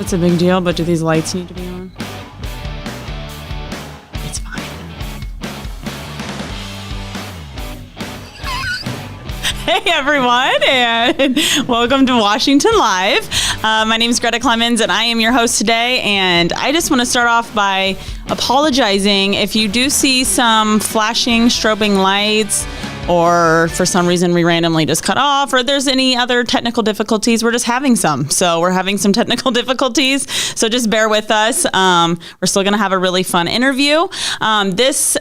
It's a big deal, but do these lights need to be on? It's fine. Hey, everyone, and welcome to Washington Live. My name is Greta Clemens, and I am your host today. And I just want to start off by apologizing if you do see some flashing, strobing lights, or for some reason we randomly just cut off, or there's any other technical difficulties. We're just having some. So we're having some technical difficulties. So just bear with us. We're still going to have a really fun interview. This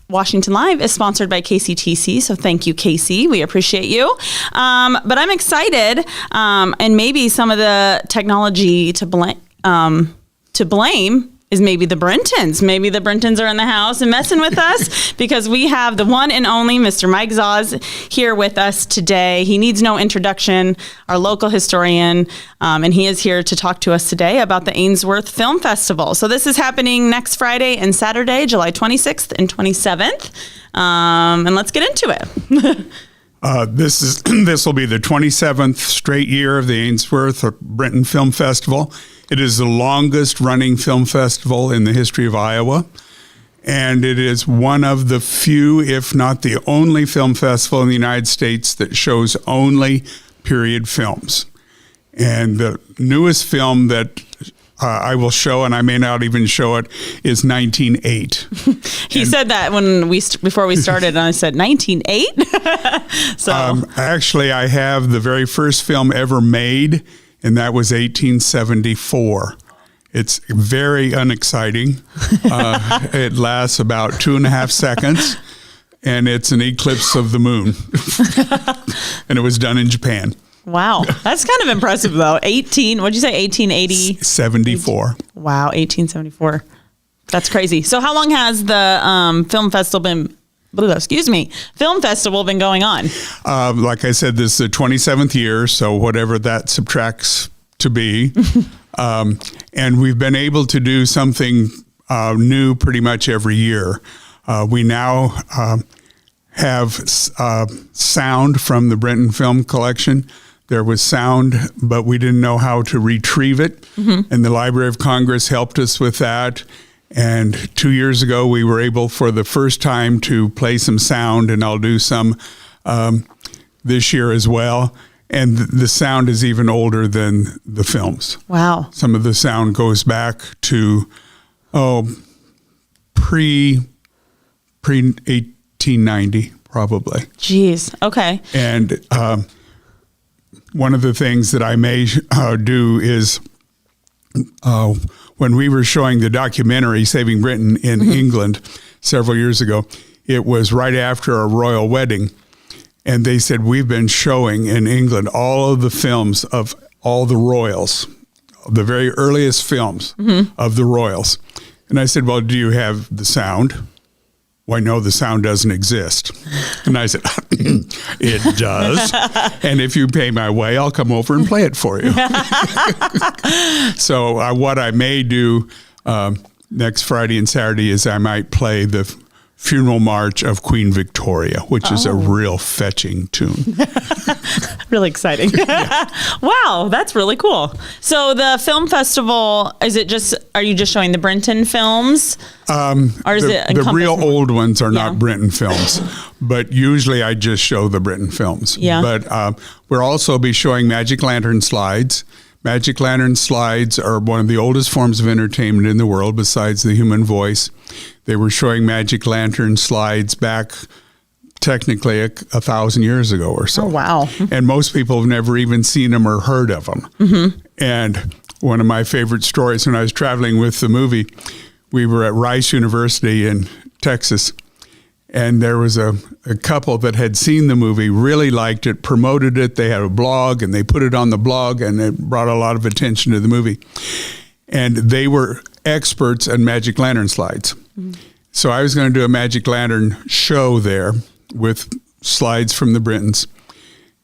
Washington Live is sponsored by KCTC, so thank you, Casey. We appreciate you. But I'm excited, and maybe some of the technology to blame is maybe the Brentons. Maybe the Brentons are in the house and messing with us because we have the one and only Mr. Mike Zoz here with us today. He needs no introduction, our local historian, and he is here to talk to us today about the Ainsworth Film Festival. So this is happening next Friday and Saturday, July 26th and 27th. And let's get into it. This will be the 27th straight year of the Ainsworth or Brenton Film Festival. It is the longest running film festival in the history of Iowa, and it is one of the few, if not the only, film festival in the United States that shows only period films. And the newest film that I will show, and I may not even show it, is 1908. He said that before we started, and I said 1908. So actually, I have the very first film ever made, and that was 1874. It's very unexciting. It lasts about 2.5 seconds, and it's an eclipse of the moon. And it was done in Japan. Wow. That's kind of impressive, though. What'd you say, 1880? 74. Wow, 1874. That's crazy. So how long has the film festival been going on? Like I said, this is the 27th year, so whatever that subtracts to be. And we've been able to do something new pretty much every year. We now have sound from the Brenton Film Collection. There was sound, but we didn't know how to retrieve it. Mm-hmm. And the Library of Congress helped us with that. And 2 years ago, we were able for the first time to play some sound, and I'll do some this year as well. And the sound is even older than the films. Wow. Some of the sound goes back to, pre-1890, probably. Jeez. Okay. And one of the things that I may do is when we were showing the documentary Saving Britain in mm-hmm. England several years ago, it was right after a royal wedding. And they said, we've been showing in England all of the films of all the royals, the very earliest films mm-hmm. of the royals. And I said, well, do you have the sound? Why, no, the sound doesn't exist. And I said, it does. And if you pay my way, I'll come over and play it for you. So what I may do next Friday and Saturday is I might play the Funeral March of Queen Victoria, which is a real fetching tune. Really exciting. Yeah. Wow, that's really cool. So the film festival, are you just showing the Brenton films? Or is it the real old ones are not Brenton films, but usually I just show the Brenton films. Yeah. But we'll also be showing Magic Lantern slides. Magic Lantern slides are one of the oldest forms of entertainment in the world besides the human voice. They were showing Magic Lantern slides back technically 1,000 years ago or so. Oh, wow. And most people have never even seen them or heard of them. Mm-hmm. And one of my favorite stories when I was traveling with the movie, we were at Rice University in Texas, and there was a couple that had seen the movie, really liked it, promoted it. They had a blog, and they put it on the blog, and it brought a lot of attention to the movie. And they were experts at Magic Lantern slides. Mm-hmm. So I was going to do a Magic Lantern show there with slides from the Brentons.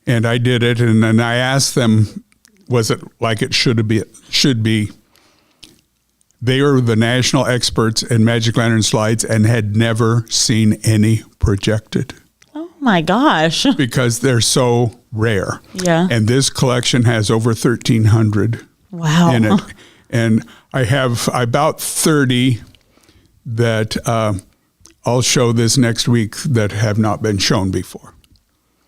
And I did it, and then I asked them, was it like it should be? They are the national experts in Magic Lantern slides and had never seen any projected. Oh my gosh. Because they're so rare. Yeah. And this collection has over 1,300 Wow. in it. And I have about 30 that I'll show this next week that have not been shown before.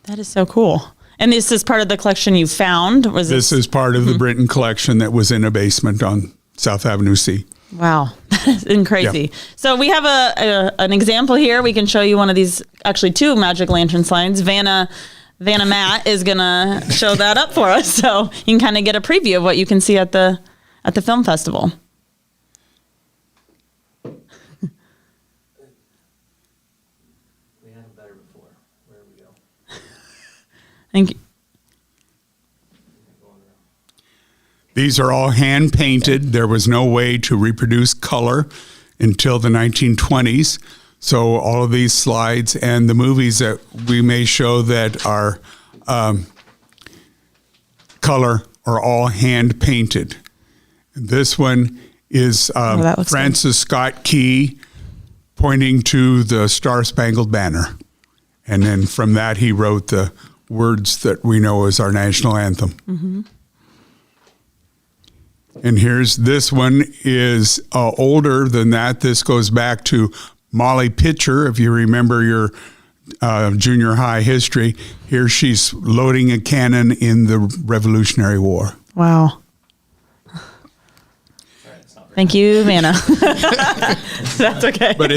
That is so cool. And this is part of the collection you found? This is part of the Brinton collection that was in a basement on South Avenue C. Wow, that is crazy. Yeah. So we have an example here. We can show you one of these, actually 2 magic lantern slides. Vanna Matt is gonna show that up for us, so you can kind of get a preview of what you can see at the film festival. We had them better before. Where we go? Thank you. These are all hand painted. There was no way to reproduce color until the 1920s. So all of these slides and the movies that we may show that are color are all hand painted. This one is Francis Scott Key pointing to the Star Spangled Banner. And then from that, he wrote the words that we know as our national anthem. Mm-hmm. And here's this one is older than that. This goes back to Molly Pitcher, if you remember your junior high history. Here she's loading a cannon in the Revolutionary War. Wow. Thank you, Vanna. That's okay. But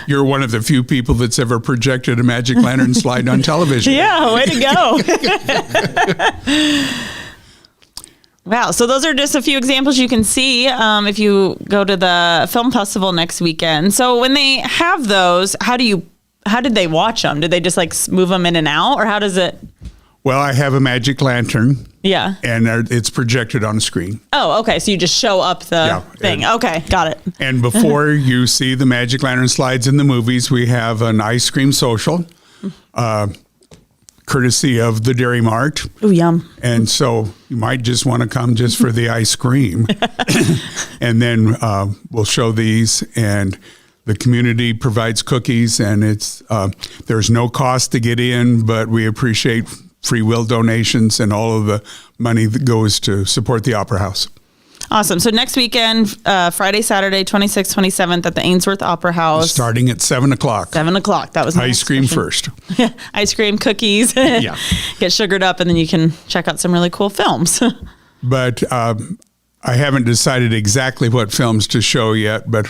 you're one of the few people that's ever projected a magic lantern slide on television. Yeah, way to go. Wow. So those are just a few examples you can see if you go to the film festival next weekend. So when they have those, how did they watch them? Did they just like move them in and out, or how does it? Well, I have a magic lantern. Yeah. And it's projected on a screen. Oh, okay. So you just show up the thing. Okay. Got it. And before you see the magic lantern slides in the movies, we have an ice cream social, courtesy of the Dairy Mart. Ooh, yum. And so you might just want to come just for the ice cream. And then we'll show these, and the community provides cookies, and there's no cost to get in, but we appreciate free will donations and all of the money that goes to support the Opera House. Awesome. So next weekend, Friday, Saturday, 26th, 27th at the Ainsworth Opera House. Starting at 7 o'clock. 7 o'clock. That was ice cream first. Ice cream, cookies. Yeah. Get sugared up, and then you can check out some really cool films. But I haven't decided exactly what films to show yet. But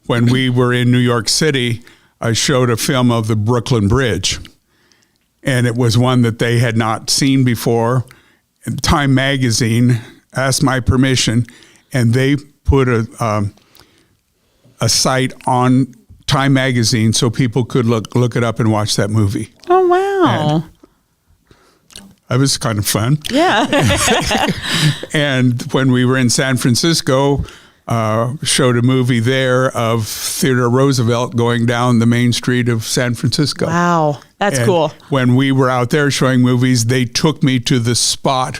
when we were in New York City, I showed a film of the Brooklyn Bridge. And it was one that they had not seen before. Time Magazine asked my permission, and they put a site on Time Magazine so people could look it up and watch that movie. Oh, wow. And that was kind of fun. Yeah. And when we were in San Francisco, showed a movie there of Theodore Roosevelt going down the main street of San Francisco. Wow. That's cool. When we were out there showing movies, they took me to the spot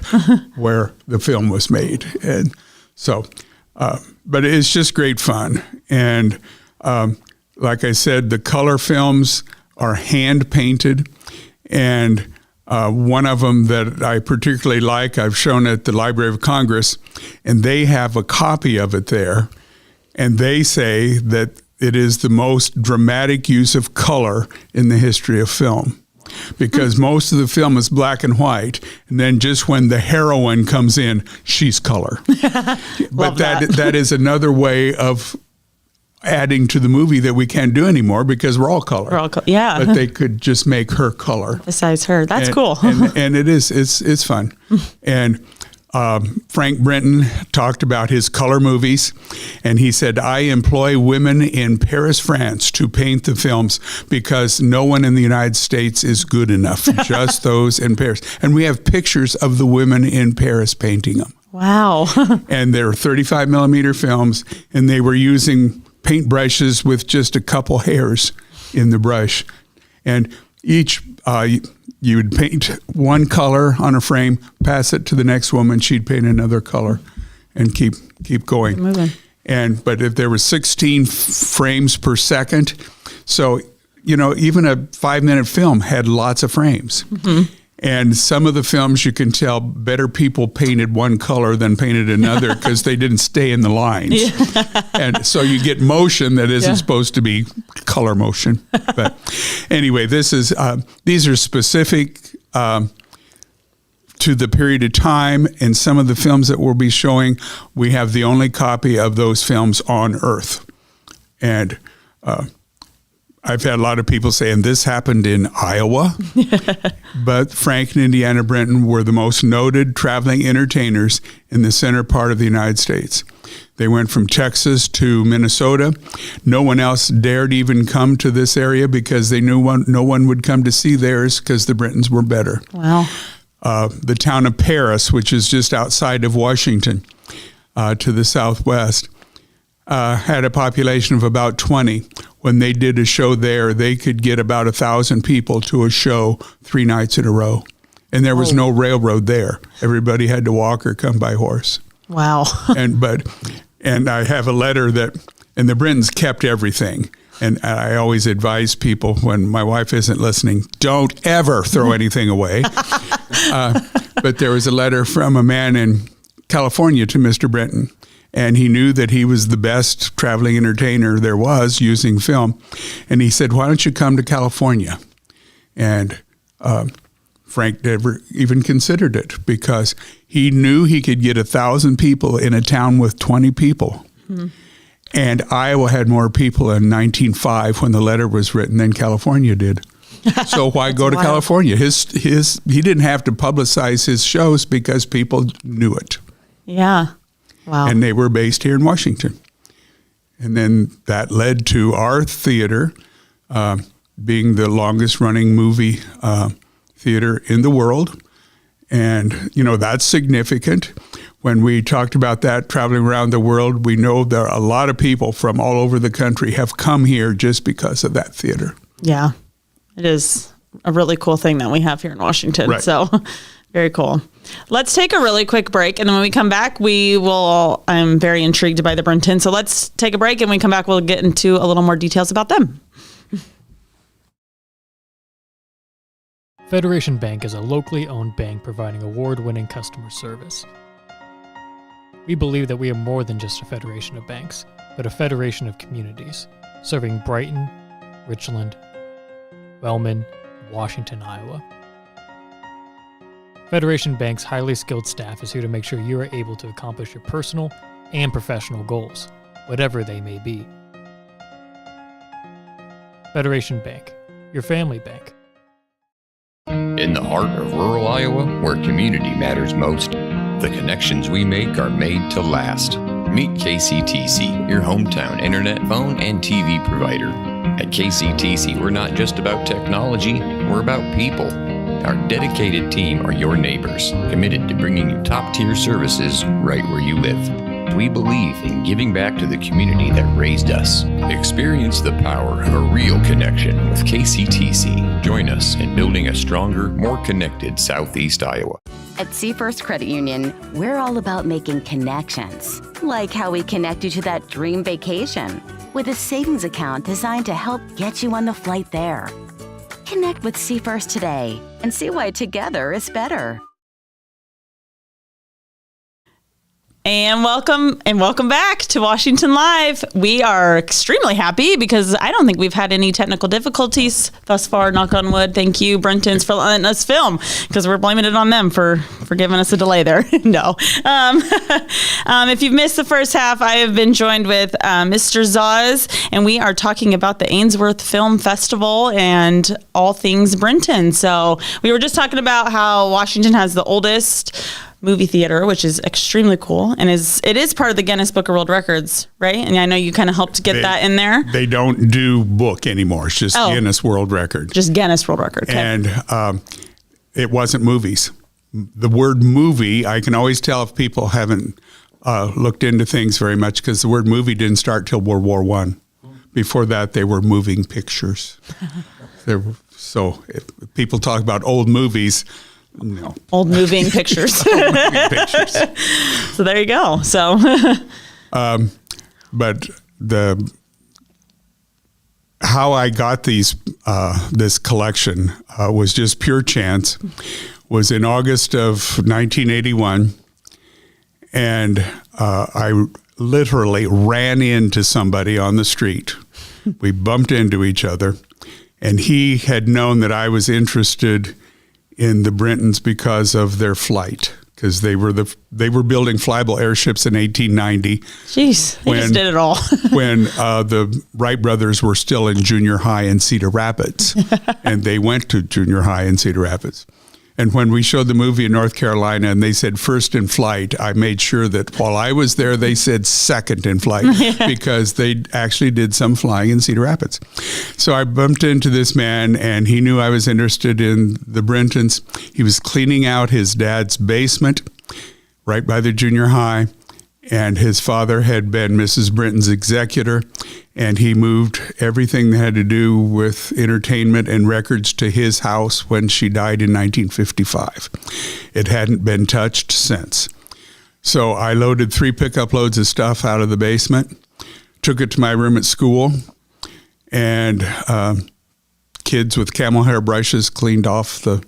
where the film was made. And so, but it's just great fun. And like I said, the color films are hand painted. And one of them that I particularly like, I've shown at the Library of Congress, and they have a copy of it there. And they say that it is the most dramatic use of color in the history of film, because most of the film is black and white, and then just when the heroine comes in, she's color. But that is another way of adding to the movie that we can't do anymore because we're all color. Yeah. But they could just make her color. Besides her. That's cool. and it's fun. And Frank Brinton talked about his color movies, and he said, I employ women in Paris, France to paint the films because no one in the United States is good enough, just those in Paris. And we have pictures of the women in Paris painting them. Wow. And they're 35 millimeter films, and they were using paint brushes with just a couple hairs in the brush. And each, you would paint one color on a frame, pass it to the next woman, she'd paint another color, and keep going. Keep moving. But if there were 16 frames per second, so, even a 5-minute film had lots of frames. Mm-hmm. And some of the films, you can tell better people painted one color than painted another because they didn't stay in the lines. And so you get motion that isn't supposed to be color motion. But anyway, these are specific to the period of time. And some of the films that we'll be showing, we have the only copy of those films on Earth. And I've had a lot of people saying this happened in Iowa, but Frank and Indiana Brenton were the most noted traveling entertainers in the center part of the United States. They went from Texas to Minnesota. No one else dared even come to this area because they knew no one would come to see theirs because the Brentons were better. Wow. The town of Paris, which is just outside of Washington to the southwest, had a population of about 20. When they did a show there, they could get about 1,000 people to a show 3 nights in a row. And there was no railroad there. Everybody had to walk or come by horse. Wow. And I have a letter and the Brentons kept everything. And I always advise people when my wife isn't listening, don't ever throw anything away. But there was a letter from a man in California to Mr. Brenton. And he knew that he was the best traveling entertainer there was using film. And he said, why don't you come to California? And Frank never even considered it because he knew he could get 1,000 people in a town with 20 people. Mm-hmm. And Iowa had more people in 1905 when the letter was written than California did. So why go to California? He didn't have to publicize his shows because people knew it. Yeah. Wow. And they were based here in Washington. And then that led to our theater being the longest running movie theater in the world. And, that's significant. When we talked about that, traveling around the world, we know there are a lot of people from all over the country have come here just because of that theater. Yeah, it is a really cool thing that we have here in Washington. Right. So very cool. Let's take a really quick break. And then when we come back, I'm very intrigued by the Brentons. So let's take a break. And when we come back, we'll get into a little more details about them. Federation Bank is a locally owned bank providing award-winning customer service. We believe that we are more than just a federation of banks, but a federation of communities, serving Brighton, Richland, Wellman, and Washington, Iowa. Federation Bank's highly skilled staff is here to make sure you are able to accomplish your personal and professional goals, whatever they may be. Federation Bank, your family bank. In the heart of rural Iowa, where community matters most, the connections we make are made to last. Meet KCTC, your hometown internet, phone, and TV provider. At KCTC, we're not just about technology, we're about people. Our dedicated team are your neighbors, committed to bringing you top-tier services right where you live. We believe in giving back to the community that raised us. Experience the power of a real connection with KCTC. Join us in building a stronger, more connected Southeast Iowa. At Seafirst Credit Union, we're all about making connections, like how we connect you to that dream vacation with a savings account designed to help get you on the flight there. Connect with Seafirst today and see why together is better. And welcome back to Washington Live. We are extremely happy because I don't think we've had any technical difficulties thus far, knock on wood. Thank you, Brentons, for letting us film because we're blaming it on them for giving us a delay there. No. If you've missed the first half, I have been joined with Mr. Zaz, and we are talking about the Ainsworth Film Festival and all things Brenton. So we were just talking about how Washington has the oldest movie theater, which is extremely cool, and it is part of the Guinness Book of World Records, right? And I know you kind of helped get that in there. They don't do book anymore. It's just Guinness World Record. Just Guinness World Record. Okay. And it wasn't movies. The word movie, I can always tell if people haven't looked into things very much because the word movie didn't start till World War I. Before that, they were moving pictures. So if people talk about old movies, no. Old moving pictures. Old moving pictures. So there you go. So, but how I got this collection was just pure chance. was in August of 1981, and I literally ran into somebody on the street. We bumped into each other, and he had known that I was interested in the Brintons because of their flight, because they were building flyable airships in 1890. Jeez, they just did it all. when the Wright brothers were still in junior high in Cedar Rapids, and they went to junior high in Cedar Rapids. And when we showed the movie in North Carolina and they said first in flight, I made sure that while I was there, they said second in flight because they actually did some flying in Cedar Rapids. So I bumped into this man, and he knew I was interested in the Brintons. He was cleaning out his dad's basement right by the junior high, and his father had been Mrs. Brinton's executor, and he moved everything that had to do with entertainment and records to his house when she died in 1955. It hadn't been touched since. So I loaded 3 pickup loads of stuff out of the basement, took it to my room at school, and kids with camel hair brushes cleaned off the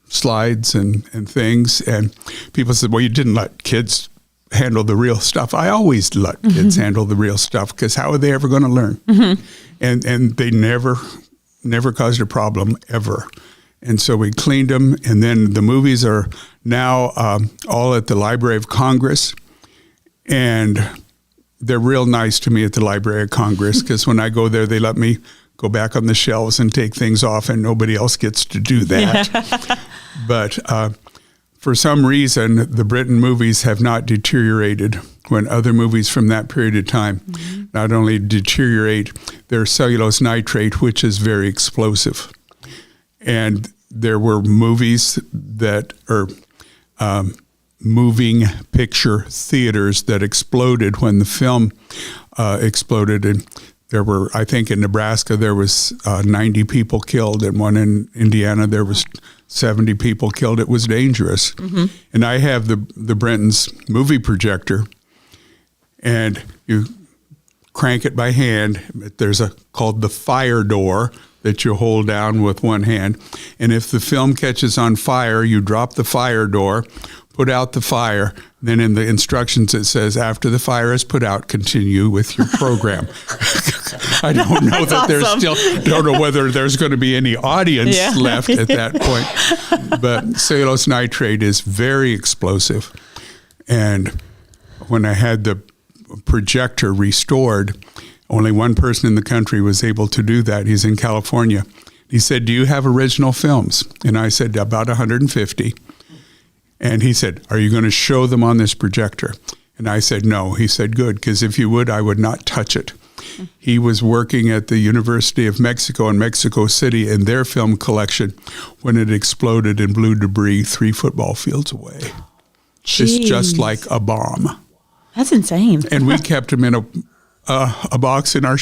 slides and things. And people said, well, you didn't let kids handle the real stuff. I always let kids handle the real stuff, because how are they ever going to learn? And they never caused a problem ever. And so we cleaned them, and then the movies are now all at the Library of Congress, and they're real nice to me at the Library of Congress, because when I go there, they let me go back on the shelves and take things off, and nobody else gets to do that. But for some reason, the Brinton movies have not deteriorated when other movies from that period of time not only deteriorate, they're cellulose nitrate, which is very explosive. And there were movies that are moving picture theaters that exploded when the film exploded. And there were, I think in Nebraska, there was 90 people killed, and one in Indiana, there was 70 people killed. It was dangerous. And I have the Brintons movie projector, and you crank it by hand. There's called the fire door that you hold down with one hand. And if the film catches on fire, you drop the fire door, put out the fire. Then in the instructions it says, after the fire is put out, continue with your program. I don't know that there's still, don't know whether there's going to be any audience left at that point. But cellulose nitrate is very explosive. And when I had the projector restored, only one person in the country was able to do that. He's in California. He said, do you have original films? And I said, about 150. And he said, are you going to show them on this projector? And I said, no. He said, good, because if you would, I would not touch it. He was working at the University of Mexico in Mexico City in their film collection when it exploded and blew debris 3 football fields away. It's just like a bomb. That's insane. And we kept him in a box in our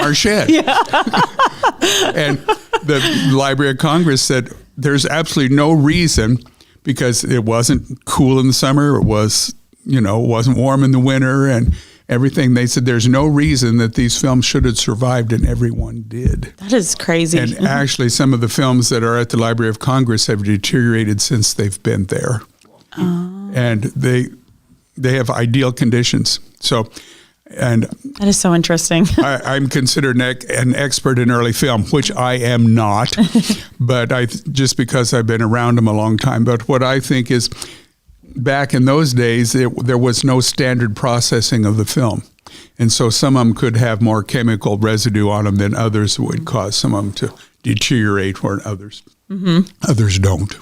our shed. And the Library of Congress said there's absolutely no reason, because it wasn't cool in the summer, it was, it wasn't warm in the winter and everything. They said there's no reason that these films should have survived, and everyone did. That is crazy. And actually some of the films that are at the Library of Congress have deteriorated since they've been there. And they have ideal conditions. So, and that is so interesting. I'm considered an expert in early film, which I am not, but just because I've been around them a long time. But what I think is, back in those days, there was no standard processing of the film. And so some of them could have more chemical residue on them than others would cause some of them to deteriorate, where others don't.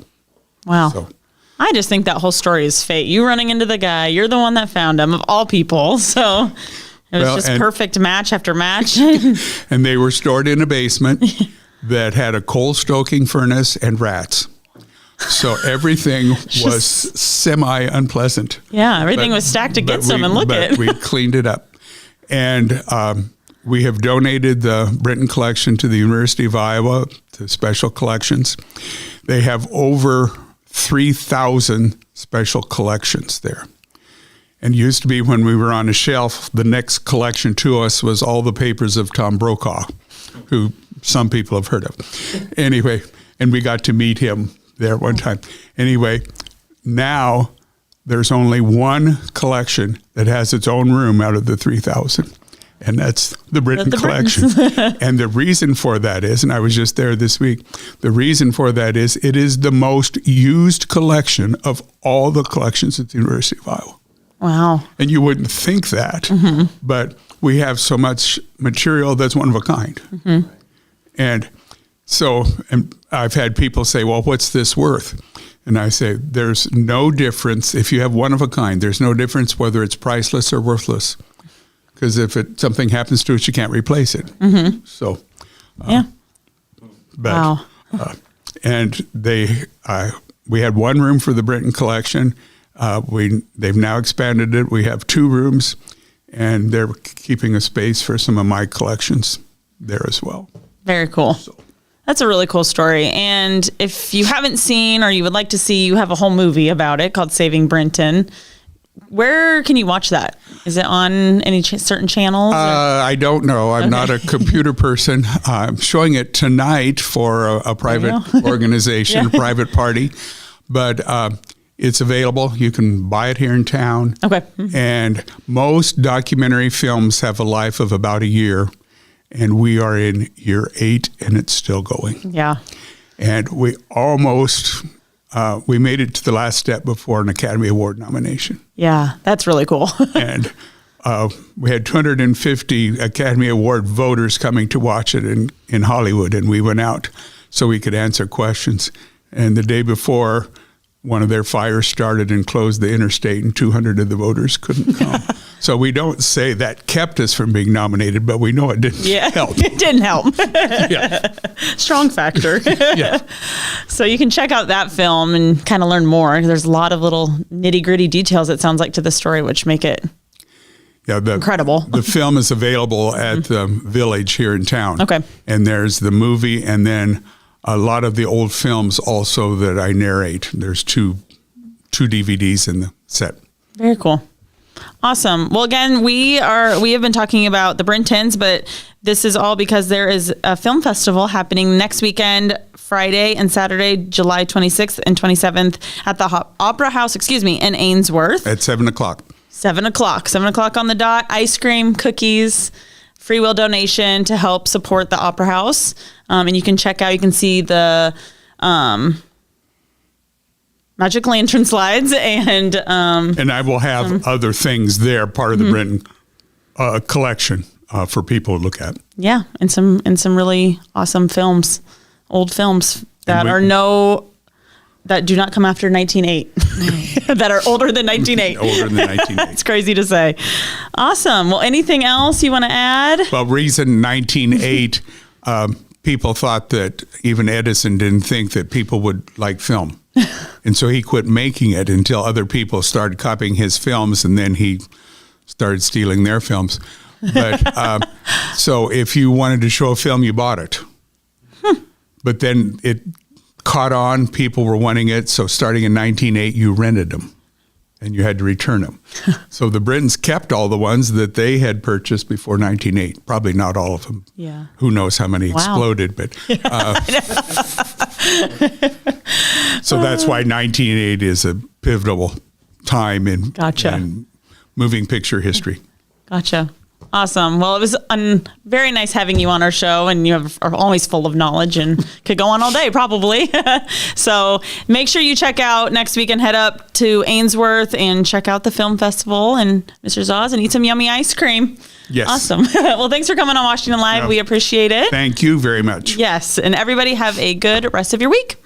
Wow. So. I just think that whole story is fate. You running into the guy, you're the one that found him, of all people. So it was just perfect match after match. And they were stored in a basement that had a coal stoking furnace and rats. So everything was semi-unpleasant. Yeah, everything was stacked against them, and look at it. We cleaned it up. And we have donated the Brinton collection to the University of Iowa, to Special Collections. They have over 3,000 special collections there. And it used to be, when we were on a shelf, the next collection to us was all the papers of Tom Brokaw, who some people have heard of. Anyway, and we got to meet him there one time. Anyway, now there's only one collection that has its own room out of the 3,000. And that's the Britton collection. And the reason for that is, and I was just there this week, the reason for that is it is the most used collection of all the collections at the University of Iowa. Wow. And you wouldn't think that, but we have so much material that's one of a kind. And so and I've had people say, well, what's this worth? And I say, there's no difference. If you have one of a kind, there's no difference whether it's priceless or worthless. Because if something happens to it, you can't replace it. So, Yeah. but, Wow. and we had one room for the Britton collection. They've now expanded it. We have 2 rooms, and they're keeping a space for some of my collections there as well. Very cool. That's a really cool story. And if you haven't seen or you would like to see, you have a whole movie about it called Saving Brinton. Where can you watch that? Is it on any certain channels? I don't know. I'm not a computer person. I'm showing it tonight for a private organization, a private party. But it's available. You can buy it here in town. Okay. And most documentary films have a life of about a year. And we are in year 8, and it's still going. Yeah. And we almost... we made it to the last step before an Academy Award nomination. Yeah, that's really cool. And we had 250 Academy Award voters coming to watch it in Hollywood, and we went out so we could answer questions. And the day before, one of their fires started and closed the interstate, and 200 of the voters couldn't come. So we don't say that kept us from being nominated, but we know it didn't help. It didn't help. Yeah. Strong factor. Yeah. So you can check out that film and kind of learn more. There's a lot of little nitty gritty details, it sounds like, to the story, which make it incredible. The film is available at the Village here in town. Okay. And there's the movie, and then a lot of the old films also that I narrate. There's two DVDs in the set. Very cool. Awesome. Well, again, we have been talking about the Brintons, but this is all because there is a film festival happening next weekend, Friday and Saturday, July 26th and 27th at the Opera House, in Ainsworth. At 7 o'clock. 7 o'clock. 7 o'clock on the dot. Ice cream, cookies, free will donation to help support the Opera House. And you can see the Magic Lantern slides and I will have other things there, part of the Britton collection for people to look at. Yeah, and some really awesome films, old films that that do not come after 1908, that are older than 1908. Older than 1908. It's crazy to say. Awesome. Well, anything else you want to add? Well, reason 1908, people thought that even Edison didn't think that people would like film. And so he quit making it until other people started copying his films, and then he started stealing their films. But so if you wanted to show a film, you bought it. But then it caught on, people were wanting it, so starting in 1908, you rented them, and you had to return them. So the Brittons kept all the ones that they had purchased before 1908. Probably not all of them. Yeah. Who knows how many exploded, but... so that's why 1908 is a pivotal time in moving picture history. Gotcha. Awesome. Well, it was very nice having you on our show, and you are always full of knowledge and could go on all day probably. So make sure you check out next week and head up to Ainsworth and check out the film festival and Mr. Zaz and eat some yummy ice cream. Yes. Awesome. Well, thanks for coming on Washington Live. We appreciate it. Thank you very much. Yes. And everybody have a good rest of your week.